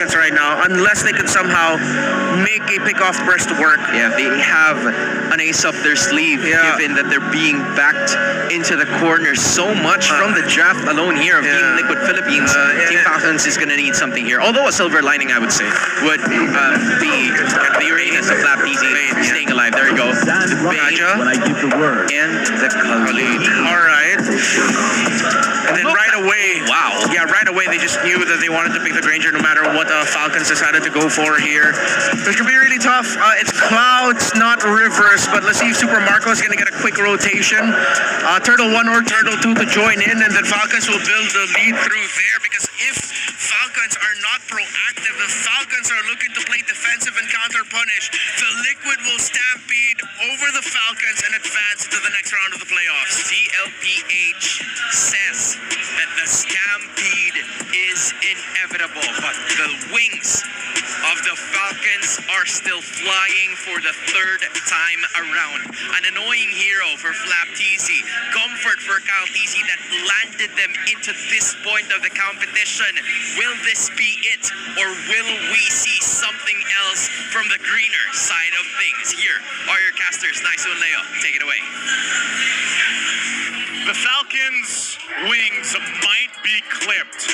right now, unless they could somehow make a pickoff burst work. Yeah, they have an ace up their sleeve, given that they're being backed into the corner so much from the draft alone here of Team Liquid Philippines. Team Falcons is going to need something here. Although a silver lining, I would say, would be the Uranus of Tlph staying alive. There you go. The Bane when I give the word. and the Khalid. All right. And then right away, right away they just knew that they wanted to pick the Granger no matter what Falcons decided to go for here. This could be really tough. It's Clouds, not Rivers, but let's see if Super Marco is going to get a quick rotation. Turtle 1 or Turtle 2 to join in, and then Falcons will build the lead through there, because if Falcons are not proactive, the Falcons are looking to play defensive and counter-punish, the Liquid will stampede over the Falcons and advance to the next round of the playoffs. Tlph says that the stampede is inevitable, but the wings of the Falcons are still flying for the third time around. An annoying hero for Tlph, comfort for Tlph that landed them into this point of the competition. Will this be it, or will we see something else from the greener side of things? Here are your casters, Nice and Leo. Take it away. The Falcons' wings might be clipped.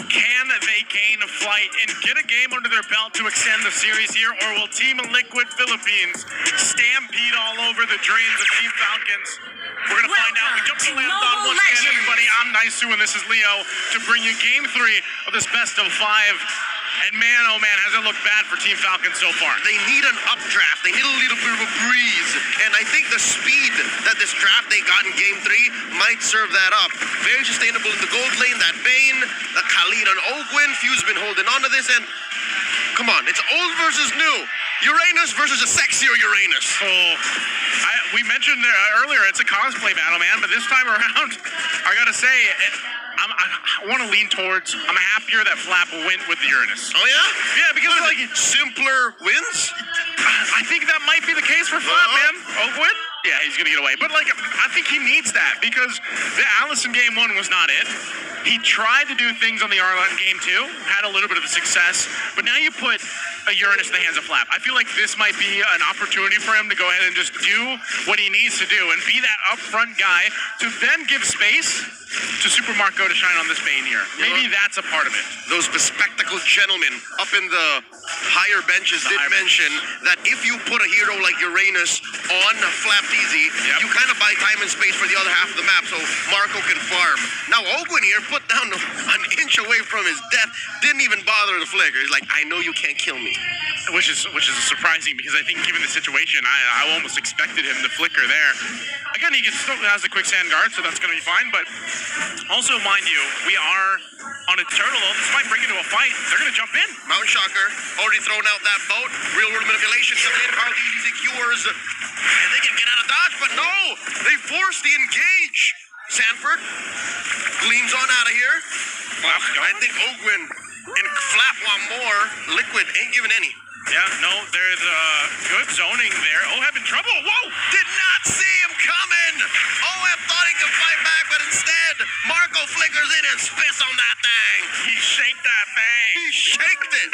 Can they gain a flight and get a game under their belt to extend the series here, or will Team Liquid Philippines stampede all over the dreams of Team Falcons? We're going to find out. We jump to Landon once again, everybody. I'm Nice and this is Leo to bring you Game 3 of this best of 5. And man, oh man, has it looked bad for Team Falcons so far. They need an updraft. They need a little bit of a breeze. And I think the speed that this draft they got in Game 3 might serve that up. Very sustainable in the gold lane. That Bane, the Khalid and Ogwin. Few's been holding on to this. And come on, it's old versus new. Uranus versus a sexier Uranus. Oh, we mentioned earlier, it's a cosplay battle, man. But this time around, I got to say, I want to lean towards, I'm happier that Flap went with the Uranus. Oh, yeah? Yeah, because like simpler wins? I think that might be the case for Flap, man. Oakwood? Yeah, he's going to get away. But, like, I think he needs that because the Allison Game 1 was not it. He tried to do things on the Arlon Game 2, had a little bit of a success, but now you put a Uranus in the hands of Flap. I feel like this might be an opportunity for him to go ahead and just do what he needs to do and be that upfront guy to then give space to Super Marco to shine on this Bane here. Maybe that's a part of it. Those bespectacled gentlemen up in the higher benches did mention that if you put a hero like Uranus on Tlph, you kind of buy time and space for the other half of the map so Marco can farm. Now Ogwin here put down an inch away from his death, didn't even bother to flicker. He's like, I know you can't kill me. Which is surprising because I think given the situation, I almost expected him to flicker there. Again, he still has the quicksand guard, so that's going to be fine. But also, mind you, we are on a turtle. This might bring it to a fight. They're going to jump in. Mountain Shocker already thrown out that boat. Real world manipulation coming in. How easy secures. And they can get out of dodge, but no! They force the engage. Sanford gleams on out of here. I think Ogwin and Flap want more. Liquid ain't giving any. Yeah, no, there's good zoning there. Oheb in trouble. Whoa! Did not see him coming. Oheb thought he could fight back, but instead, Marco flickers in and spits on that thing. He shaked that thing. He shaked it.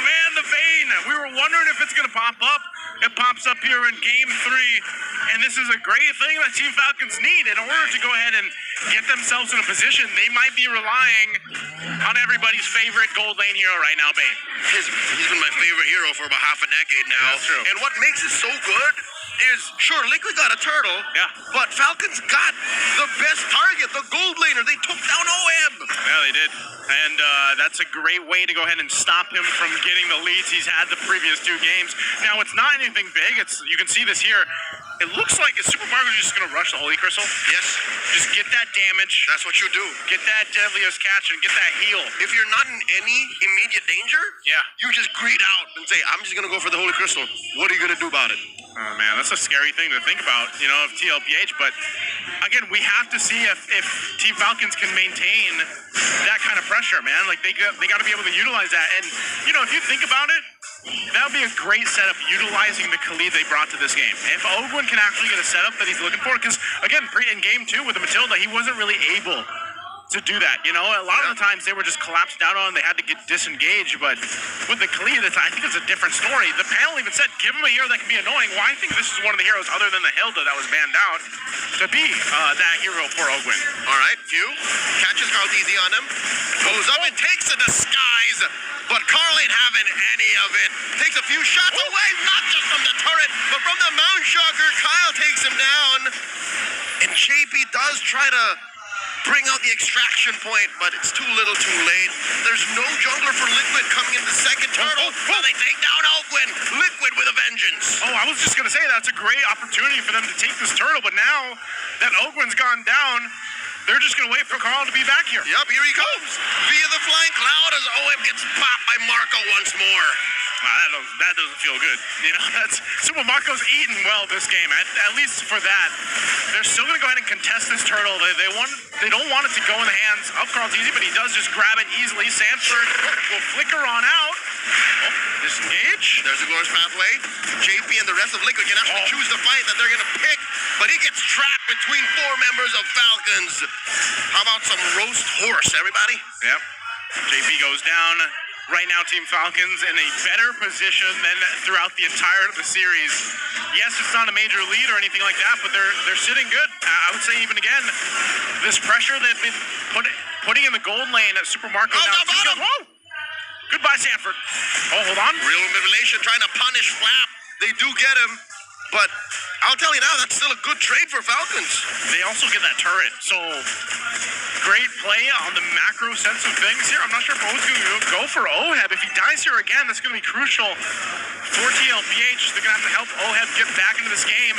Man, the Bane. We were wondering if it's going to pop up. It pops up here in Game 3, and this is a great thing that Team Falcons need in order to go ahead and get themselves in a position. They might be relying on everybody's favorite gold lane hero right now, Bane. He's been my favorite hero for about half a decade now. That's true. And what makes it so good is, sure, Liquid got a turtle, but Falcons got the best target, the gold laner. They took down Oheb. Yeah, they did. And that's a great way to go ahead and stop him from getting the leads he's had the previous 2 games. Now, it's not anything big. You can see this here. It looks like Super Mario's just going to rush the Holy Crystal. Yes. Just get that damage. That's what you do. Get that Deadliest Catch and get that heal. If you're not in any immediate danger, you just greed out and say, I'm just going to go for the Holy Crystal. What are you going to do about it? Oh, man, that's a scary thing to think about, of Tlph. But, again, we have to see if Team Falcons can maintain that kind of pressure, man. Like, they got to be able to utilize that. And, if you think about it, that would be a great setup utilizing the Khalid they brought to this game. If Ogwin can actually get a setup that he's looking for, because, again, in Game 2 with the Matilda, he wasn't really able to do that. You know, a lot of the times they were just collapsed down on. They had to get disengaged. But with the Tlph, I think it's a different story. The panel even said, give him a hero that can be annoying. Well, I think this is one of the heroes other than the Hilda that was banned out to be that hero for Ogwin. All right, Few catches Carl easy on him. Goes up and takes a disguise. But Carl ain't having any of it. Takes a few shots away, not just from the turret, but from the Mount Shocker. Kyle takes him down. And JP does try to bring out the extraction point, but it's too little too late. There's no jungler for Liquid coming in the second turtle. Well, they take down Ogwin. Liquid with a vengeance. Oh, I was just going to say that's a great opportunity for them to take this turtle, but now that Ogwin's gone down, they're just going to wait for Carl to be back here. Yep, here he comes. Via the flying cloud as OM gets popped by Marco once more. Wow, that doesn't feel good. You know, that's Super Marco's eaten well this game. At least for that, they're still going to go ahead and contest this turtle. They don't want it to go in the hands of Carl Tlph, but he does just grab it easily. Sanford will flicker on out. Oh, disengage. There's a glorious pathway. JP and the rest of Liquid can actually choose the fight that they're going to pick, but he gets trapped between 4 members of Falcons. How about some roast horse, everybody? Yep. JP goes down. Right now, Team Falcons in a better position than throughout the entire of the series. Yes, it's not a major lead or anything like that, but they're sitting good. I would say even again, this pressure they've been putting in the gold lane at Super Marco now. Whoa! Goodbye, Sanford. Oh, hold on. Real manipulation trying to punish Flap. They do get him, but I'll tell you now, that's still a good trade for Falcons. They also get that turret, so great play on the macro sense of things here. I'm not sure if O's going to go for Oheb. If he dies here again, that's going to be crucial for Tlph. They're going to have to help Oheb get back into this game.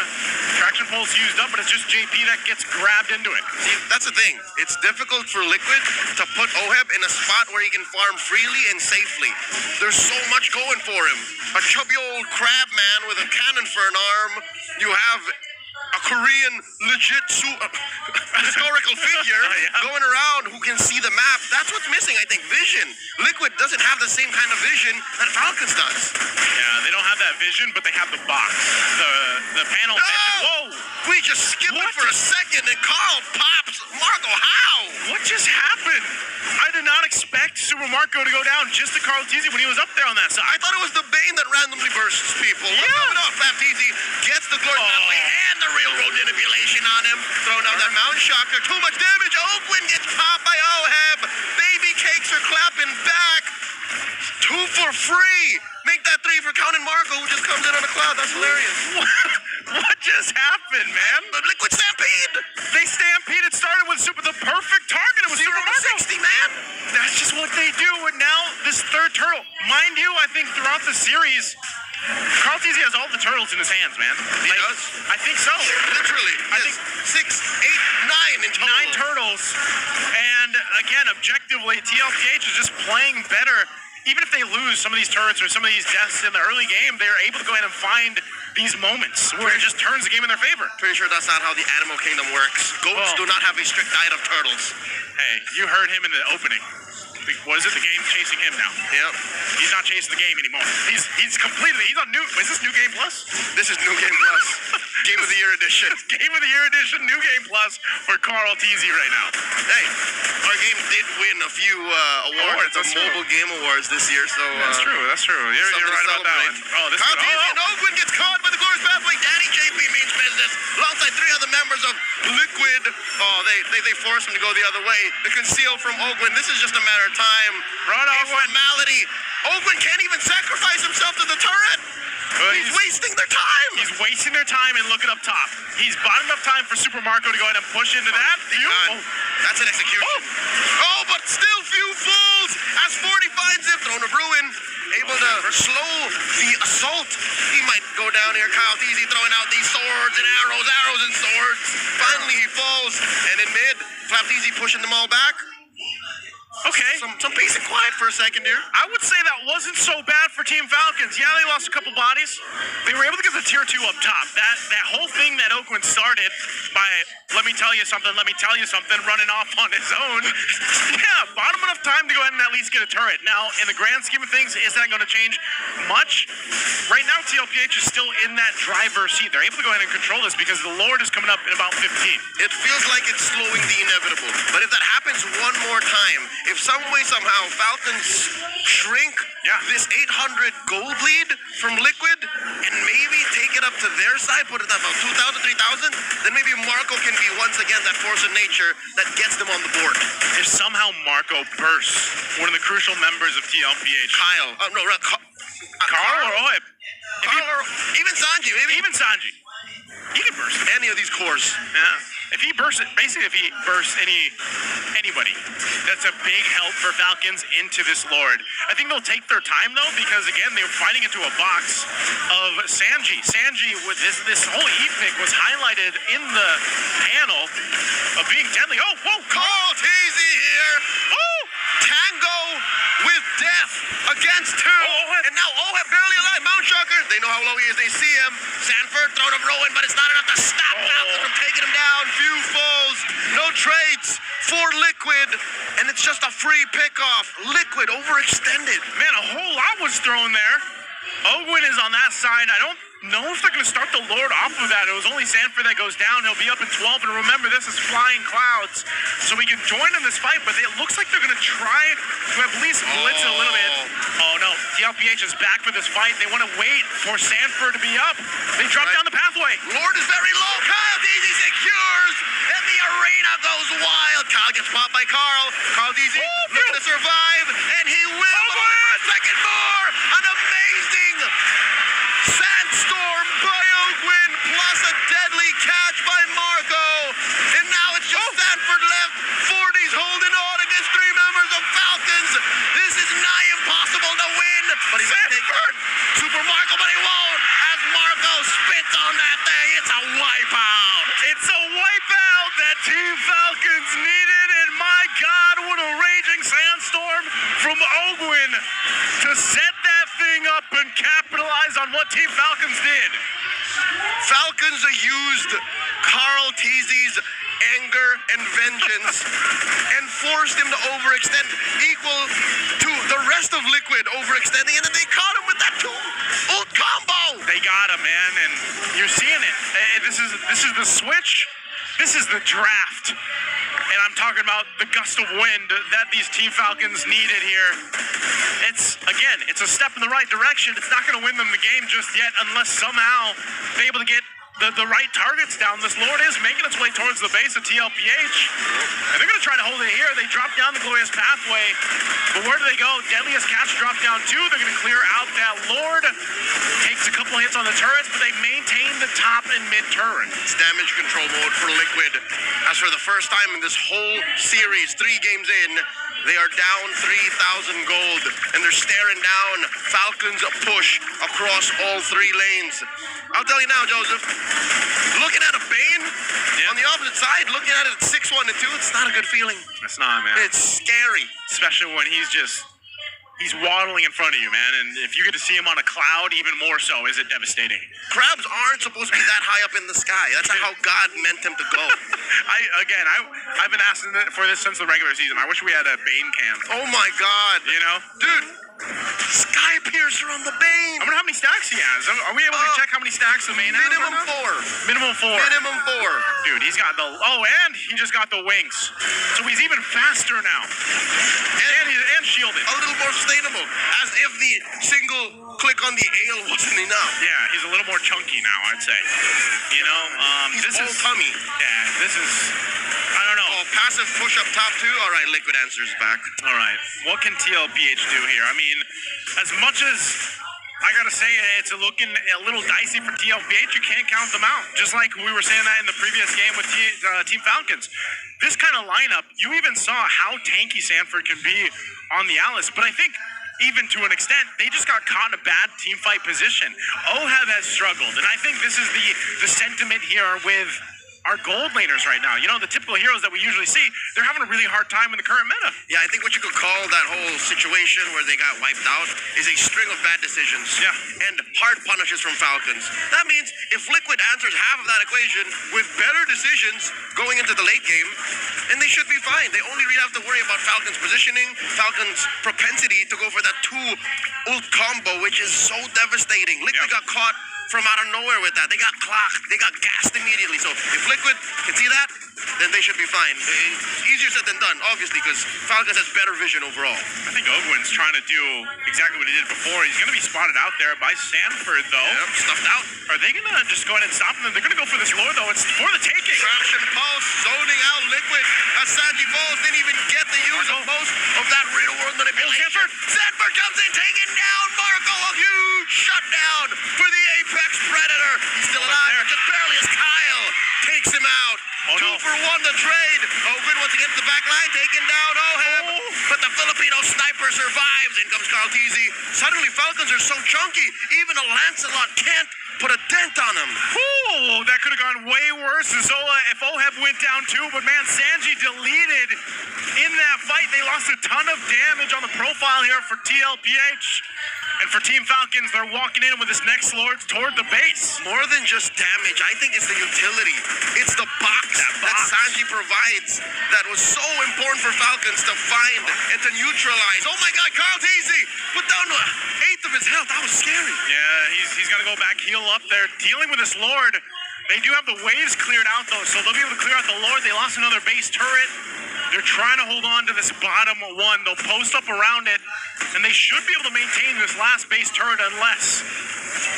Traction pole's used up, but it's just JP that gets grabbed into it. See, that's the thing. It's difficult for Liquid to put Oheb in a spot where he can farm freely and safely. There's so much going for him. A chubby old crab man with a cannon for an arm. You have a Korean legit historical figure going around who can see the map. That's what's missing, I think. Vision. Liquid doesn't have the same kind of vision that Falcons does. Yeah, they don't have that vision, but they have the box. The panel mentioned. Whoa! We just skipped it for a second and Carl pops. Marco, how? What just happened? I did not expect Super Marco to go down just to Carl Tlph when he was up there on that side. I thought it was the Bane that randomly bursts people. Yeah. What's going on? Flapteezy gets the glory pathway and the railroad manipulation on him. Throwing out that Mount Shocker. Too much damage. Ogwin gets popped by Oheb. Baby cakes are clapping back. 2 for free. Make that 3 for Count and Marco, who just comes in on a cloud. That's hilarious. What just happened, man? The Liquid Stampede. They stampeded, started with the perfect target. It was 0 Super to Marco. 60, man. That's just what they do. And now this third turtle. Mind you, I think throughout the series, Carl Tlph has all the turtles in his hands, man. He does? I think so. Literally. I think 6, 8, 9 in total. 9 turtles. And again, objectively, Tlph is just playing better. Even if they lose some of these turrets or some of these deaths in the early game, they're able to go ahead and find these moments where it just turns the game in their favor. Pretty sure that's not how the animal kingdom works. Goats do not have a strict diet of turtles. Hey, you heard him in the opening. What is it? The game's chasing him now. Yep. He's not chasing the game anymore. He's completely. He's on new. Is this New Game Plus? This is New Game Plus. Game of the Year edition. Game of the Year edition, New Game Plus for Carl Tlph right now. Hey, our game did win a few awards, the Mobile Game Awards this year, so that's true. That's true. You're right about that one. Oh, this Carl Tlph and Ogwin gets caught by the glorious pathway. Daddy JP means business. Alongside 3 other members of Liquid. Oh, they forced him to go the other way. The conceal from Ogwin. This is just a matter of time. Right on. Formality. Ogwin can't even sacrifice himself to the turret. He's wasting their time. He's wasting their time and looking up top. He's bought enough time for Super Marco to go ahead and push into that. That's an execution. Oh, but still few falls as 40 finds him. Throne of Ruin. Able to slow the assault. He might go down here. Kyle Tlph throwing out these swords and arrows and swords. Finally he falls. And in mid, Flapteezy pushing them all back. Okay. Some peace and quiet for a second here. I would say that wasn't so bad for Team Falcons. Yeah, they lost a couple bodies. They were able to get the tier 2 up top. That whole thing that Oakland started by let me tell you something, running off on his own. Yeah, bought him enough time to go ahead and at least get a turret. Now, in the grand scheme of things, is that going to change much? Right now, TLPH is still in that driver's seat. They're able to go ahead and control this because the Lord is coming up in about 15. It feels like it's slowing the inevitable. But if that happens one more time, if some way, somehow, Falcons shrink this 800 gold lead from Liquid and maybe take it up to their side, put it at about 2,000, 3,000, then maybe Marco can be once again that force of nature that gets them on the board. If somehow Marco bursts one of the crucial members of TLPH. Kyle. Carl or Oib? Carl or even Sanji. Maybe. Even Sanji. He can burst it. Any of these cores. Yeah. If he bursts anybody, that's a big help for Falcons into this Lord. I think they'll take their time though, because again, they were fighting into a box of Sanji. Sanji with this whole E-pick was highlighted in the panel of being deadly. Oh, whoa, Carl Teasy here. Oh! Tango with death against 2. And now Oheb barely alive. Mount Shocker, they know how low he is. They see him. Sanford throwing him rolling, but it's not enough to stop Falcons from taking him down. Few falls, no trades for Liquid, and it's just a free pickoff. Liquid overextended. Man, a whole lot was thrown there. Owen is on that side. I don't know if they're going to start the Lord off of that. It was only Sanford that goes down. He'll be up in 12. And remember, this is Flying Clouds. So we can join in this fight, but it looks like they're going to try to at least blitz it a little bit. Oh, no. TLPH is back for this fight. They want to wait for Sanford to be up. They drop down the pathway. Lord is very low. Kyle Deasy secures, and the arena goes wild. Kyle gets popped by Carl. Carl Deasy looking to survive, and he will. But only for a second more. An amazing sandstorm by Oakland, plus a deadly catch by Marco. And now it's just Sanford left. 40's holding on against 3 members of Falcons. This is nigh impossible to win. But he's going to take Super Marco, but he won't. As Marco spits on that thing, it's a wipeout. It's a wipeout that Team Falcons needed. And my God, what a raging sandstorm from Owen to set that thing up and capitalize on what Team Falcons did. Falcons used Carl Teasy's anger and vengeance and forced him to overextend, equal to the rest of Liquid overextending, and then they caught him with that old combo. They got him, man, and you're seeing it. This is the switch. This is the draft. And I'm talking about the gust of wind that these Team Falcons needed here. It's a step in the right direction. It's not going to win them the game just yet unless somehow they're able to get the right targets down. This Lord is making its way towards the base of TLPH. And they're going to try to hold it here. They drop down the glorious pathway. But where do they go? Deadliest Catch drop down 2. They're going to clear out that Lord. Takes a couple hits on the turrets, but they maintain the top and mid turret. It's damage control mode for Liquid. As for the first time in this whole series, 3 games in, they are down 3,000 gold, and they're staring down Falcons push across all 3 lanes. I'll tell you now, Joseph, looking at a Bane on the opposite side, looking at it at 6-1 and 2, it's not a good feeling. It's not, man. It's scary. Especially when he's waddling in front of you, man. And if you get to see him on a cloud, even more so, is it devastating. Crabs aren't supposed to be that high up in the sky. That's how God meant him to go. I've been asking for this since the regular season. I wish we had a Bane cam. Oh my God. You know? Dude, Sky Piercer on the Bane. I wonder how many stacks he has. Are we able to check how many stacks the main has? Minimum 4. Minimum 4. Minimum 4. Dude, he's got and he just got the wings. So he's even faster now. And shielded. A little more sustainable. As if the single click on the ale wasn't enough. Yeah, he's a little more chunky now, I'd say. You know, this is tummy. Yeah, this is, I don't know. Oh, passive push up top 2. All right, Liquid answers back. All right, what can TLPH do here? I mean, as much as I gotta say it's looking a little dicey for TLPH, you can't count them out. Just like we were saying that in the previous game with Team Falcons. This kind of lineup, you even saw how tanky Sanford can be on the Alice. But I think even to an extent, they just got caught in a bad team fight position. Oheb has struggled, and I think this is the sentiment here with are gold laners right now. You know, the typical heroes that we usually see, they're having a really hard time in the current meta. Yeah, I think what you could call that whole situation where they got wiped out is a string of bad decisions. Yeah. And hard punishes from Falcons. That means if Liquid answers half of that equation with better decisions going into the late game, then they should be fine. They only really have to worry about Falcons' positioning, Falcons' propensity to go for that 2 ult combo, which is so devastating. Liquid got caught from out of nowhere with that. They got clocked. They got gassed immediately. So if Liquid can see that, then they should be fine. Easier said than done, obviously, because Falcons has better vision overall. I think Ogwin's trying to do exactly what he did before. He's going to be spotted out there by Sanford, though. Yep, stuffed out. Are they going to just go ahead and stop them? They're going to go for this lure, though. It's for the taking. Traction Pulse zoning out Liquid. Sanji Falls didn't even get the use of most of that real-world manipulation. Sanford comes in, taking down Marco. A huge shutdown for the Apex Predator. He's still alive, but just barely as Kyle takes him out. Oh, 2 no. for 1 to trade. Ogwin once again to the back line, taking down Oheb. But the Filipino sniper survives. In comes Carl Teasy. Suddenly, Falcons are so chunky, even a Lancelot can't put a dent on him. Ooh, that could have gone way worse. Zola, if Oheb went down too, but man, Sanji deleted in that fight. They lost a ton of damage on the profile here for Tlph. And for Team Falcons, they're walking in with this next Lord toward the base. More than just damage, I think it's the utility. It's the box that Sanji provides that was so important for Falcons to find and to neutralize. Oh my God, Carl Teasy put down 1/8 of his health. That was scary. Yeah, he's got to go back, heal up there, dealing with this Lord. They do have the waves cleared out, though, so they'll be able to clear out the Lord. They lost another base turret. They're trying to hold on to this bottom one. They'll post up around it, and they should be able to maintain this last base turret unless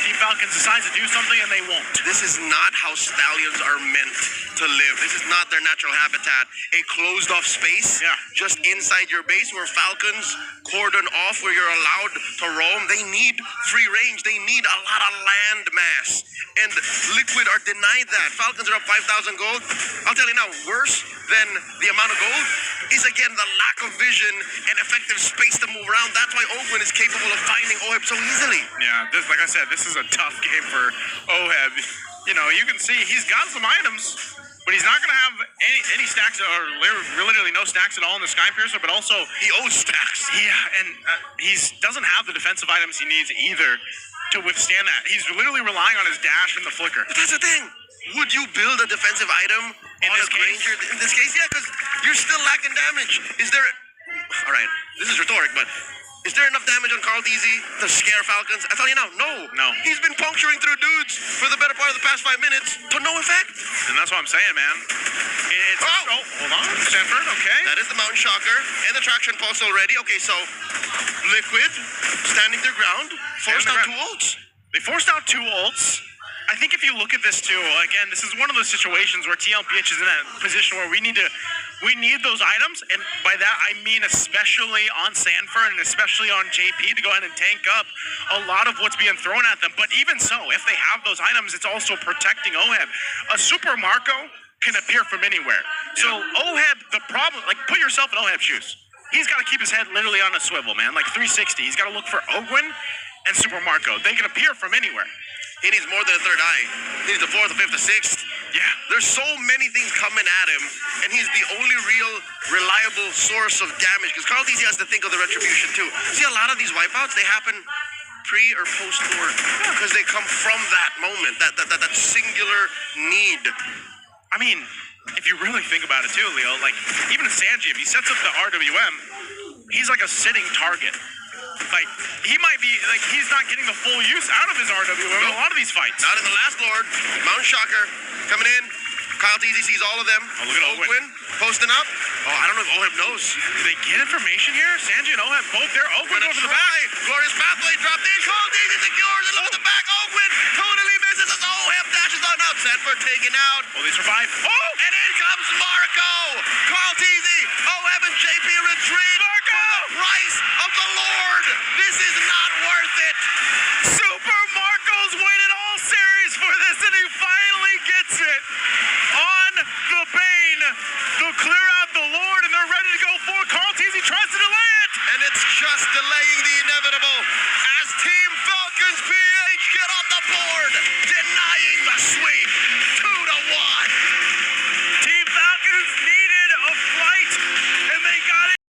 Team Falcons decides to do something, and they won't. This is not how Stallions are meant to live. This is not their natural habitat. A closed-off space, just inside your base where Falcons cordon off, where you're allowed to roam. They need free range. They need a lot of land mass. And Liquid are denied that. Falcons are up 5,000 gold. I'll tell you now, worse than the amount of gold is, again, the lack of vision and effective space to move around. That's why Ogwin is capable of finding Oheb so easily. Yeah, like I said, this is a tough game for Oheb. You know, you can see he's got some items, but he's not going to have any stacks, or literally no stacks at all in the Sky Piercer, but also He owes stacks. yeah, and he doesn't have the defensive items he needs either to withstand that. He's literally relying on his dash and the flicker. But that's the thing. Would you build a defensive item In on this a case? Granger? In this case, yeah, because you're still lacking damage. Is there... All right, this is rhetoric, but is there enough damage on Carl Deasy to scare Falcons? I tell you now, no. He's been puncturing through dudes for the better part of the past 5 minutes to no effect. And that's what I'm saying, man. It's hold on, Stanford, okay. That is the Mountain Shocker and the Traction Pulse already. Okay, so Liquid standing their ground, forced out 2 ults. They forced out 2 ults. I think if you look at this too, again, this is one of those situations where TLPH is in that position where we need those items, and by that I mean especially on Sanford and especially on JP to go ahead and tank up a lot of what's being thrown at them. But even so, if they have those items, it's also protecting Oheb. A Super Marco can appear from anywhere. So Oheb, the problem, like, put yourself in Oheb's shoes. He's got to keep his head literally on a swivel, man, like 360. He's got to look for Ogwin and Super Marco. They can appear from anywhere. He needs more than a third eye. He needs a 4th, a 5th, a 6th. Yeah. There's so many things coming at him, and he's the only real reliable source of damage. Because Carl Deasy has to think of the retribution too. See, a lot of these wipeouts, they happen pre or post Lord, because they come from that moment, that singular need. I mean, if you really think about it too, Leo, like, even Sanji, if he sets up the RWM, he's like a sitting target. Like, he might be, like, he's not getting the full use out of his RWM in a lot of these fights. Not in the last Lord. Mountain Shocker coming in. Kyle Teasy sees all of them. Oh, look at Ogwin posting up. Oh, I don't know if Oheb knows. Do they get information here? Sanji and Oheb both there. Ogwin goes to the back. Glorious pathway dropped in. Kyle Teasy secures it. Look at the back. Ogwin totally misses as Oheb dashes on out. Sanford taken out. Oh, they survive. Oh, and in comes Marco. Carl Teasy. Oheb and JP retreat. Marco! For the price of the Lord. This is not worth it. Super Marco's waited all series for this, and he finally gets it. On the Bane, they'll clear out the Lord, and they're ready to go for Carl Teasy tries to delay it. And it's just delaying the inevitable.